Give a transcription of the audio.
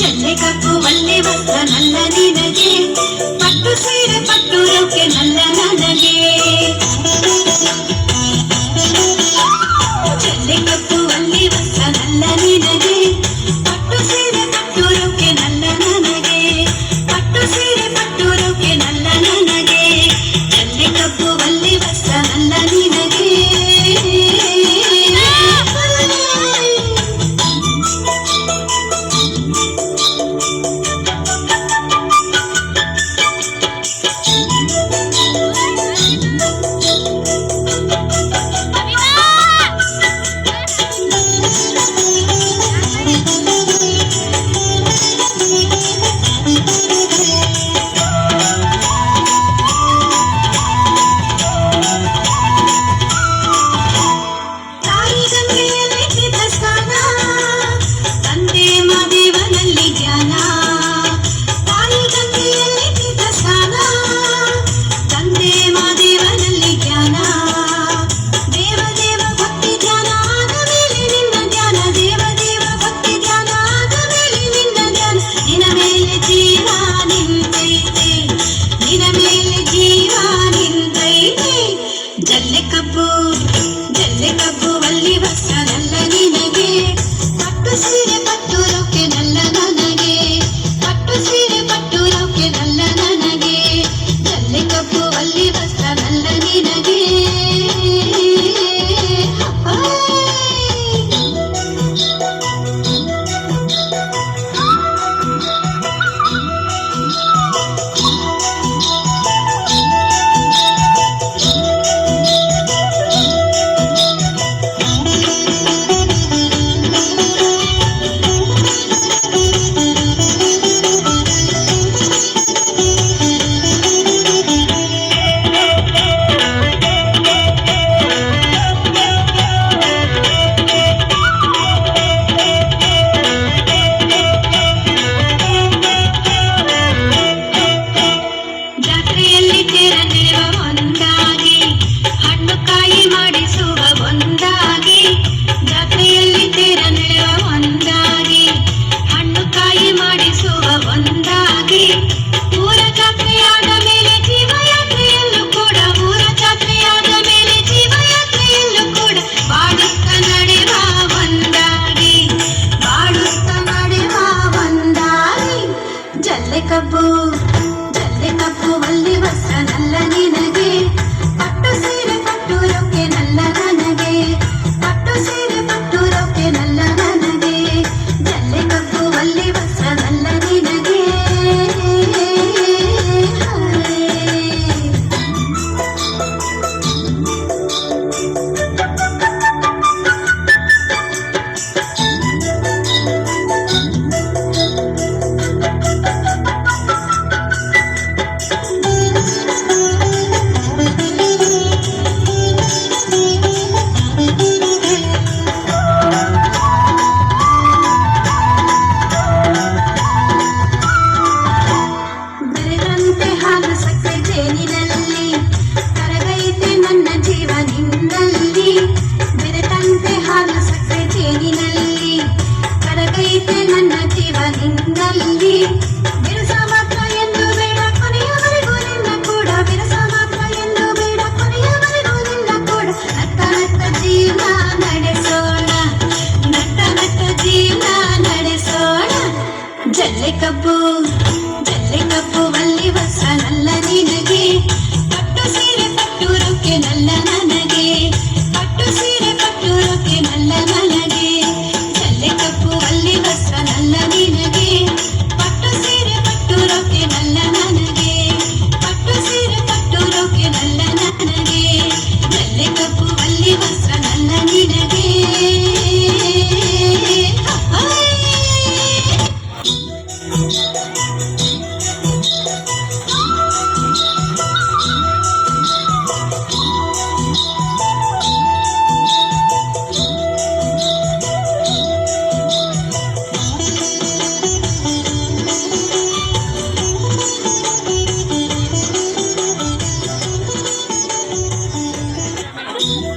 ಜಲ್ಲೆ ಕಬ್ಬು ಒಳ್ಳೆ ವಸ್ತ್ರ ನಲ್ಲ ನಿನಗೆ, ಪಟ್ಟು ಸೀರೆ ಪಟ್ಟು ರೊಕ್ಕೆ ನಲ್ಲ ನನಗೆ. ಜಲ್ಲೆ ಕಬ್ಬು ಒಳ್ಳೆ ವಸ್ತ್ರ ನಲ್ಲ ನಿನಗೆ, ಪಟ್ಟು ಸೀರೆ ಪಟ್ಟು ರೊಕ್ಕೆ ನಲ್ಲ ನನಗೆ, ಪಟ್ಟು ಸೀರೆ ಪಟ್ಟು ರೊಕ್ಕೆ ನಲ್ಲ ನನಗೆ. ಜಲ್ಲೆ ಕಬ್ಬು ಒಳ್ಳೆ ವಸ್ತ್ರ ನಲ್ಲ ನಿನಗೆ. ಜಲ್ಲೆ ಕಬ್ಬು ಒಳ್ಳೆ ವಸ್ತ್ರ ನಲ್ಲ ನಿನಗೆ, ಪಟ್ಟು ಸೀರೆ ಪಟ್ಟು ರೊಕ್ಕೆ ನಲ್ಲ ನನಗೆ, ಪಟ್ಟು ಸೀರೆ ಪಟ್ಟು ರೊಕ್ಕೆ ನಲ್ಲ ನನಗೆ. ಜಲ್ಲೆ ಕಬ್ಬು ಒಳ್ಳೆ ವಸ್ತ್ರ ನಲ್ಲ ನಿನಗೆ. ಜಲ್ಲೆ ಕಬ್ಬು ಒಳ್ಳೆ ವಸ್ತ್ರ ನಲ್ಲ ನಿನಗೆ, ಪಟ್ಟು ಸೀರೆ ಪಟ್ಟು ರೊಕ್ಕೆ ನಲ್ಲ ನನಗೆ, ಪಟ್ಟು ಸೀರೆ ಪಟ್ಟು ರೊಕ್ಕೆ ನಲ್ಲ ನನಗೆ. ಜಲ್ಲೆ ಕಬ್ಬು ಒಳ್ಳೆ ವಸ್ತ್ರ ನಲ್ಲ ನಿನಗೆ. ಜಲ್ಲೆ ಕಬ್ಬು ಒಳ್ಳೆ ವಸ್ತ್ರ ನಲ್ಲ ನಿನಗೆ, ಪಟ್ಟು ಸೀರೆ ಪಟ್ಟು ರೊಕ್ಕೆ ನಲ್ಲ ನನಗೆ, ಪಟ್ಟು ಸೀರೆ ಪಟ್ಟು ರೊಕ್ಕೆ ನಲ್ಲ ನನಗೆ. ಜಲ್ಲೆ ಕಬ್ಬು ಒಳ್ಳೆ ವಸ್ತ್ರ ನಲ್ಲ ನಿನಗೆ, ಪಟ್ಟು ಸೀರೆ ಪಟ್ಟು ರೊಕ್ಕೆ ನಲ್ಲ ನನಗೆ, ಪಟ್ಟು ಸೀರೆ ಪಟ್ಟು ರೊಕ್ಕೆ ನಲ್ಲ ನನಗೆ. ಜಲ್ಲೆ ಕಬ್ಬು ಒಳ್ಳೆ ವಸ್ತ್ರ ನಲ್ಲ ನಿನಗೆ. ಿ